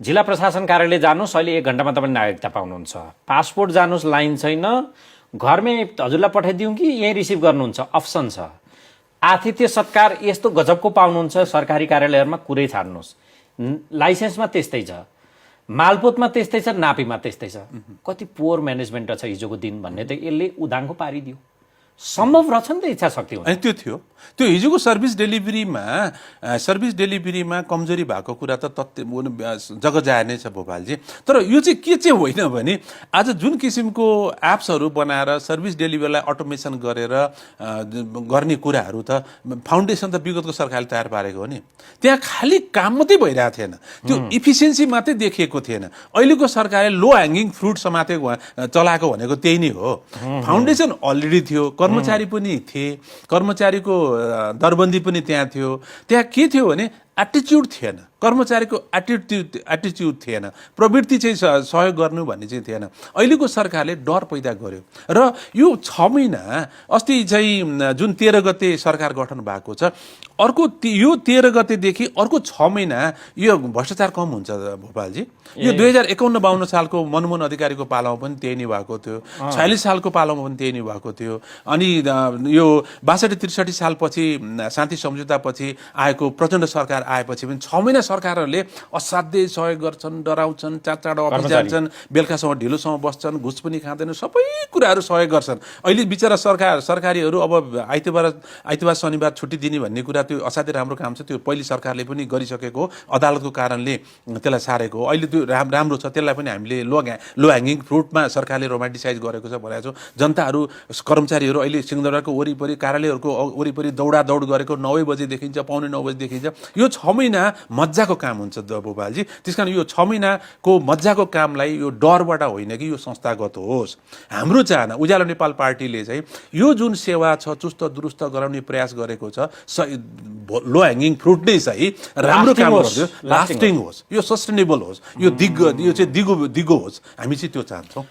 जिल्ला प्रशासन कार्यालय जानुहोस्, अहिले 1 घण्टामा तपाईँ नागरिकता पाउनुहुन्छ। पासपोर्ट जानुहोस्, लाइन छैन, घरमै हजुरलाई पठाइदिउँ कि यहीँ रिसिभ गर्नुहुन्छ, अप्सन छ। आतिथ्य सत्कार यस्तो गजबको पाउनुहुन्छ सरकारी कार्यालयहरूमा, कुरै छाड्नुहोस्। लाइसेन्समा त्यस्तै छ, मालपोतमा त्यस्तै छ, नापीमा त्यस्तै छ। कति पोर म्यानेजमेन्ट छ हिजोको दिन भन्ने त यसले उदाङ्को पारिदियो। सम्भव रहेछ नि त इच्छा शक्ति हुन्छ। अनि त्यो थियो, त्यो हिजोको सर्भिस डेलिभरीमा कमजोरी भएको कुरा त तथ्य जग जाहेर नै छ भोपालजी। तर यो चाहिँ के चाहिँ होइन भने आज जुन किसिमको एप्सहरू बनाएर सर्भिस डेलिभरीलाई अटोमेसन गरेर गर्ने कुराहरू त फाउन्डेसन त विगतको सरकारले तयार पारेको हो नि। त्यहाँ खालि काम मात्रै भइरहेको थिएन, त्यो इफिसियन्सी मात्रै देखिएको थिएन। अहिलेको सरकारले लो ह्याङ्गिङ फ्रुट समातेको चलाएको भनेको त्यही नै हो। फाउन्डेसन अलरेडी थियो, कर्मचारी पनि थिए, कर्मचारीको दरबन्दी पनि त्यहाँ थियो। त्यहाँ के थियो भने एटिच्युड थिएन, कर्मचारीको एटिच्युड थिएन, प्रवृत्ति चाहिँ सहयोग गर्नु भन्ने चाहिँ थिएन। अहिलेको सरकारले डर पैदा गर्यो र यो 6 महिना अस्ति चाहिँ जुन 13 गते सरकार गठन भएको छ, अर्को यो 13 गतेदेखि अर्को 6 महिना यो भ्रष्टाचार कम हुन्छ भोपालजी। यो 2051-52 सालको मनमोहन अधिकारीको पालामा पनि त्यही नै भएको थियो, 46 सालको पालामा पनि त्यही नै भएको थियो। अनि यो 62-63 सालपछि शान्ति सम्झौतापछि आएको प्रचण्ड सरकार आएपछि पनि 6 महिना सरकारहरूले असाध्यै सहयोग गर्छन्, डराउँछन्, चाँडो अफिस जान्छन्, बेलुकासम्म ढिलोसम्म बस्छन्, घुस पनि खाँदैन, सबै कुराहरू सहयोग गर्छन्। अहिले बिचरा सरकारीहरू अब आइतबार शनिबार छुट्टी दिने भन्ने कुरा त्यो असाध्यै राम्रो काम छ। त्यो पहिले सरकारले पनि गरिसकेको, अदालतको कारणले त्यसलाई सारेको। अहिले त्यो राम्रो छ, त्यसलाई पनि हामीले लो ह्याङ्गिङ फ्रुटमा सरकारले रोमान्टिसाइज गरेको छ भनेको छौँ। जनताहरू, कर्मचारीहरू अहिले सिंहदरबारको वरिपरि कार्यालयहरूको वरिपरि दौडादौड गरेको 9 बजे देखिन्छ, 8:45 बजे देखिन्छ। यो 6 महिना मजाको काम हुन्छ भोपालजी। त्यसकारण यो 6 महिनाको मजाको कामलाई यो डरबाट होइन कि यो संस्थागत होस्। हाम्रो चाहना उज्यालो नेपाल पार्टीले चाहिँ यो जुन सेवा छ चुस्त दुरुस्त गराउने प्रयास गरेको छ, लो ह्याङ्गिङ फ्रुट नै सही, राम्रो काम गर्यो, लास्टिङ होस्, यो सस्टेनेबल होस्, यो चाहिँ दिगो होस्, हामी चाहिँ त्यो चाहन्छौँ।